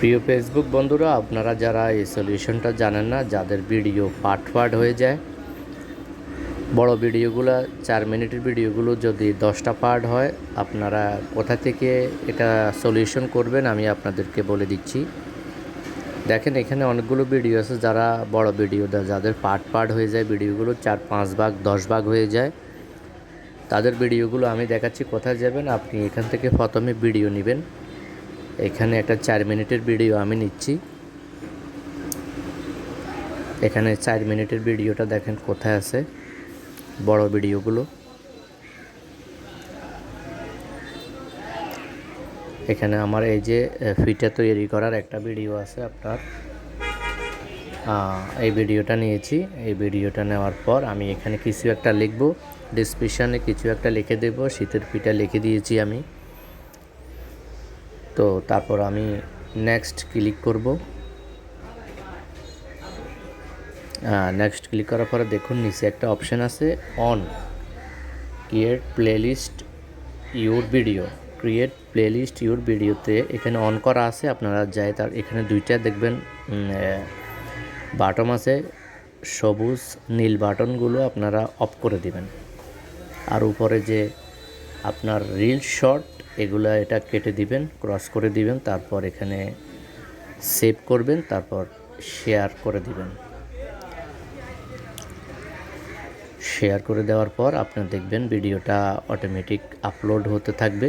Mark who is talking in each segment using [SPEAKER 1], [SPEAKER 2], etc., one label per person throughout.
[SPEAKER 1] প্রিয় ফেসবুক বন্ধুরা, আপনারা যারা এই সলিউশনটা জানেন না, যাদের ভিডিও পার্ট হয়ে যায়, বড় ভিডিওগুলো 4 মিনিটের ভিডিওগুলো যদি 10টা পার্ট হয়, আপনারা কোথা থেকে এটা সলিউশন করবেন আমি আপনাদেরকে বলে দিচ্ছি। দেখেন, এখানে অনেকগুলো ভিডিও আছে যারা বড় ভিডিও যাদের পার্ট হয়ে যায়, ভিডিওগুলো 4-5 ভাগ 10 ভাগ হয়ে যায়, তাদের ভিডিওগুলো আমি দেখাচ্ছি। কোথায় যাবেন, আপনি এখান থেকে প্রথমে ভিডিও নেবেন। এখানে একটা 4 মিনিটের ভিডিও আমি নিচ্ছি। এখানে 4 মিনিটের ভিডিওটা দেখেন কোথায় আছে, বড় ভিডিওগুলো। এখানে আমার এই যে ফিটা তৈরি করার একটা ভিডিও আছে আপনার, এই ভিডিওটা নিয়েছি। এই ভিডিওটা নেওয়ার পর আমি এখানে কিছু একটা লিখব, ডিসক্রিপশানে কিছু একটা লিখে দেব। শীতের পিঠা লিখে দিয়েছি আমি। তো তারপর আমি নেক্সট ক্লিক করব। নেক্সট ক্লিক করার পরে দেখুন নিচে একটা অপশান আছে, on create playlist your video. Create playlist your ভিডিওতে এখানে অন করা আছে, আপনারা যাই তার এখানে দুইটা দেখবেন বাটন আছে, সবুজ নীল বাটনগুলো আপনারা অফ করে দিবেন। আর উপরে যে আপনার রিল শর্ট, এগুলো এটা কেটে দিবেন, ক্রস করে দিবেন। তারপর এখানে সেভ করবেন, তারপর শেয়ার করে দিবেন। শেয়ার করে দেওয়ার পর আপনি দেখবেন ভিডিওটা অটোমেটিক আপলোড হতে থাকবে।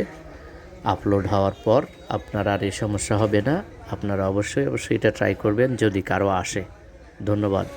[SPEAKER 1] আপলোড হওয়ার পর আপনার আর এই সমস্যা হবে না। আপনারা অবশ্যই এটা ট্রাই করবেন যদি কারো আসে। ধন্যবাদ।